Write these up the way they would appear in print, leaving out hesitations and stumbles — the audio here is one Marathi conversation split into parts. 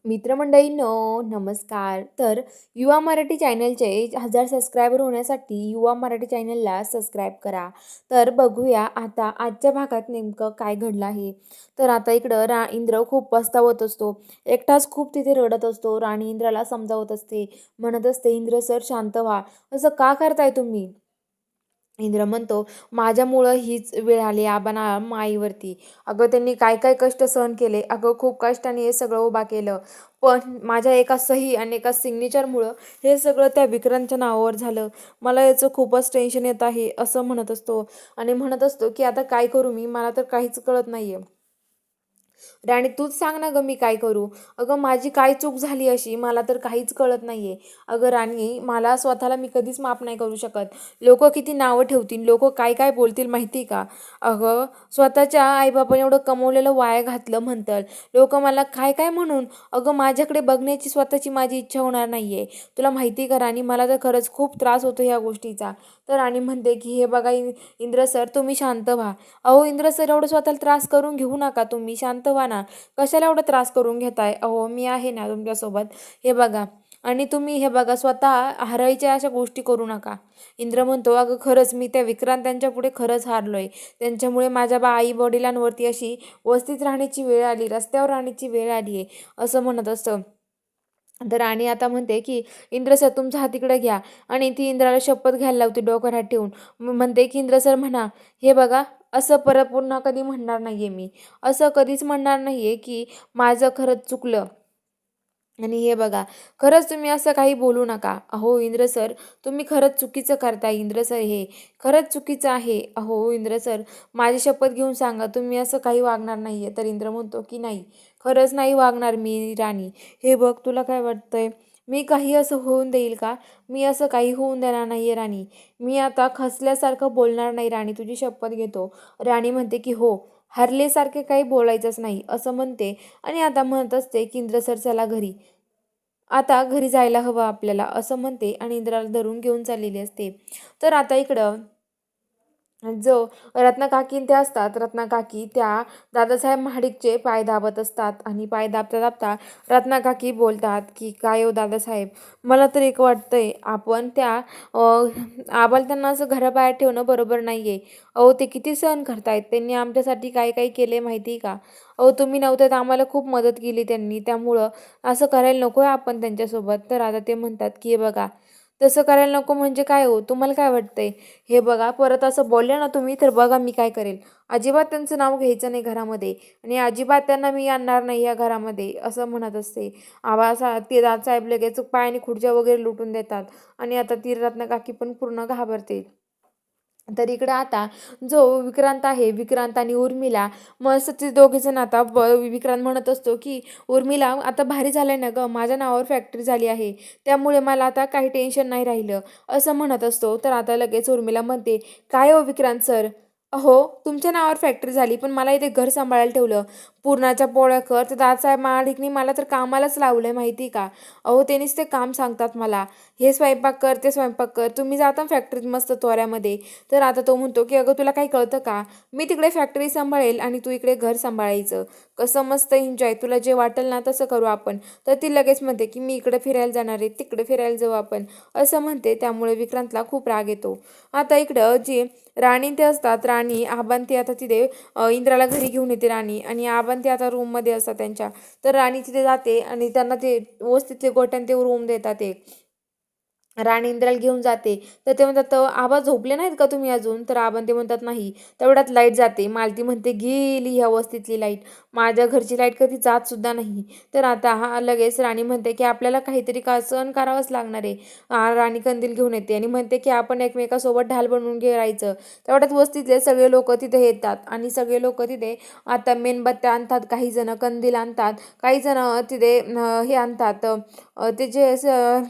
मित्रमंडळींनो नमस्कार. तर युवा मराठी चॅनलचे 1000 सबस्क्रायबर होण्यासाठी युवा मराठी चॅनलला सबस्क्राईब करा. तर बघूया आता आजच्या भागात नेमकं काय घडलं आहे. तर आता इकडं इंद्र खूप पस्तावत असतो. एकटाच खूप तिथे रडत असतो. राणी इंद्राला समजावत असते. म्हणत असते, "इंद्र सर शांत व्हा. असं का करताय तुम्ही?" इंद्र म्हणतो, "माझ्यामुळं हीच वेळ आली आबांना माईवरती. अगं त्यांनी काय काय कष्ट सहन केले. अगं खूप कष्टाने हे सगळं उभा केलं. पण माझ्या एका सही आणि एका सिग्नेचरमुळं हे सगळं त्या विक्रांतच्या नावावर झालं. मला याचं खूपच टेन्शन येत आहे." असं म्हणत असतो आणि म्हणत असतो, की "आता काय करू मी? मला तर काहीच कळत नाहीये." राणी तूच सांग ना गं मी काय करू? अगं माझी काय चूक झाली अशी? मला तर काहीच कळत नाहीये. अगं राणी मला स्वतःला मी कधीच माफ नाही करू शकत. लोकं किती नावं ठेवतील, लोकं काय-काय बोलतील माहिती आहे का? अगं स्वतःच्या आई-बापाने एवढं कमवलेलं वाया घातलं म्हणतात. लोकं मला काय-काय म्हणून? अगं माझ्याकडे बघण्याची स्वतःची माझी इच्छा होणार नाहीये. तुला माहिती आहे का राणी मला तर खरंच खूप त्रास होतो ह्या गोष्टीचा. तर राणी म्हणते, की "हे बघा इंद्र सर तुम्ही शांत व्हा." "अहो इंद्र सर एवढं स्वतःला त्रास करून घेऊ नका तुम्ही. शांत व्हा ना. कशाला एवढा त्रास करून घेताय? अहो मी आहे ना तुमच्यासोबत. हे बघा आणि तुम्ही हे बघा स्वतः हारायच्या अशा गोष्टी करू नका." इंद्र म्हणतो, "अगं खरंच मी त्या विक्रांत पुढे खरंच हारलोय. त्यांच्यामुळे माझ्या आई-वडिलांवरती अशी वस्तीत राहण्याची वेळ आली, रस्त्यावर राहण्याची वेळ आली आहे." असं म्हणत असतं. तर राणी आता म्हणते, की "इंद्र सर तुमचा हात इकडे घ्या." आणि ती इंद्राला शपथ घ्यायला लावते डोक्यावर हात ठेवून. म्हणते, की "इंद्र सर म्हणा, हे बघा असं परत पुन्हा कधी म्हणणार नाहीये मी. असं कधीच म्हणणार नाहीये, की माझं खरंच चुकलं. आणि हे बघा, खरंच तुम्ही असं काही बोलू नका. अहो इंद्र सर, तुम्ही खरंच चुकीचं करताय इंद्र सर हे. खरंच चुकीचं आहे. अहो इंद्र सर, माझी शपथ घेऊन सांगा तुम्ही असं काही वागणार नाहीये." तर इंद्र म्हणतो, की "नाही, खरंच नाही वागणार मी राणी. हे बघ तुला काय वाटतंय? मी काही असं होऊन देईल का? मी असं काही होऊन देणार नाहीये राणी. मी आता खचल्यासारखं बोलणार नाही राणी, तुझी शपथ घेतो." राणी म्हणते, की "हो, हरलेसारखे काही बोलायचंच नाही." असं म्हणते आणि आता म्हणत असते, की "इंद्र सर चला घरी." आता घरी जायला हवं आपल्याला असं म्हणते आणि इंद्राला धरून घेऊन चाललेली असते. तर आता इकडं जो रत्नाकाकी ते असतात, रत्नाकाकी त्या दादासाहेब महाडिकचे पाय दाबत असतात आणि पाय दाबता-दाबता रत्नाकाकी बोलतात, की "काय हो दादासाहेब, मला तर एक वाटतंय आपण त्या आबाला त्यांना असं घराबाहेर ठेवणं बरोबर नाहीये. अहो ते किती सहन करतायत. त्यांनी आमच्यासाठी काय-काय केले माहिती आहे का? अहो तुम्ही नव्हते तर आम्हाला खूप मदत केली त्यांनी. त्यामुळं असं करायला नकोय आपण त्यांच्यासोबत." तर आता ते म्हणतात, की "हे बघा, तसं करायला नको म्हणजे काय हो? तुम्हाला काय वाटतंय? हे बघा परत असं बोलले ना तुम्ही तर बघा मी काय करेल. अजिबात त्यांचं नाव घ्यायचं नाही घरामध्ये आणि अजिबात त्यांना मी आणणार नाही या घरामध्ये." असं म्हणत असते. ते दादासाहेब लगेच पायाने खुर्च्या वगैरे लुटून देतात आणि आता ती रत्नाकाकी पण पूर्ण घाबरते. तर इकडं आता जो विक्रांत आहे, विक्रांत आणि उर्मिला मस्त ते दोघेजण आता विक्रांत म्हणत असतो, की "उर्मिला आता भारी झालंय ना गं, माझ्या नावावर फॅक्टरी झाली आहे. त्यामुळे मला आता काही टेन्शन नाही राहिलं." असं म्हणत असतो. तर आता लगेच उर्मिला म्हणते, "काय हो विक्रांत सर, अहो तुमच्या नावावर फॅक्टरी झाली, पण मला इथे घर सांभाळायला ठेवलं. पुरणाच्या पोळ्या कर." तर दादासाहेब महाडिकनी मला तर कामालाच लावलंय माहिती का? अहो ते काम सांगतात मला, "हे स्वयंपाक कर, ते स्वयंपाक कर." तुम्ही जाता फॅक्टरीत मस्त त्वऱ्यामध्ये. तर आता तो म्हणतो, की "अगं तुला काही कळतं का? मी तिकडे फॅक्टरी सांभाळेल आणि तू इकडे घर सांभाळायचं. कसं मस्त एन्जॉय. तुला जे वाटेल ना तसं करू आपण." तर ती लगेच म्हणते, की "मी इकडे फिरायला जाणार आहे, तिकडे फिरायला जाऊ आपण." असं म्हणते. त्यामुळे विक्रांतला खूप राग येतो. आता इकडं जी राणी ते असतात, राणी आबांती आता तिथे इंद्राला घरी घेऊन येते राणी आणि आबांती आता रूममध्ये असतात त्यांच्या. तर राणी तिथे जाते आणि त्यांना ते व्यवस्थित ते गोट्याने ते रूम देतात एक. राणी इंद्राला घेऊन जाते. तर ते म्हणतात, "आबा झोपले नाहीत का तुम्ही अजून?" तर आबांते म्हणतात, "नाही." तेवढ्यात लाईट जाते. मालती म्हणते, "गेली ह्या वस्तीतली लाईट. माझ्या घरची लाईट कधी जात सुद्धा नाही." तर आता हा लगेच राणी म्हणते, की "आपल्याला काहीतरी सहन करावंच लागणार आहे." राणी कंदील घेऊन येते आणि म्हणते, की "आपण एकमेकांसोबत ढाल बनवून घेरायचं." तेवढ्यात वस्तीतले सगळे लोकं तिथे येतात आणि सगळे लोकं तिथे आता मेणबत्त्या आणतात, काही जण कंदील आणतात, काही जण तिथे हे आणतात ते जे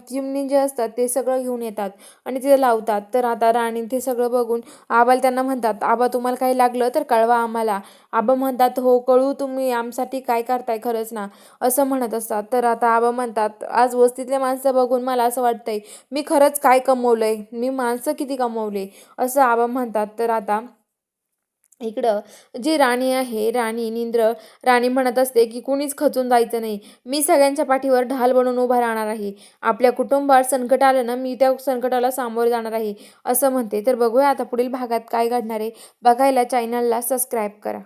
चिमणी जे असतात ते सगळं घेऊन येतात आणि तिथे लावतात. तर आता राणी ते सगळं बघून आबाला त्यांना म्हणतात, "आबा तुम्हाला काही लागलं तर कळवा आम्हाला." आबा म्हणतात, "हो कळवू तुम्ही आमच्यासाठी काय करताय खरंच ना." असं म्हणत असतात. तर आता आबा म्हणतात, "आज वस्तीतले माणसं बघून मला असं वाटतंय मी खरंच काय कमवलंय, मी माणसं किती कमवले." असं आबा म्हणतात. तर आता इकडं जी राणी आहे, राणी म्हणत असते, की कुणीच खचून जायचं नाही. मी सगळ्यांच्या पाठीवर ढाल बनून उभा राहणार आहे. आपल्या कुटुंबावर संकट आलं ना, मी त्या संकटाला सामोरे जाणार आहे, असं म्हणते. तर बघूया आता पुढील भागात काय घडणार आहे. बघायला चॅनलला सबस्क्राईब करा.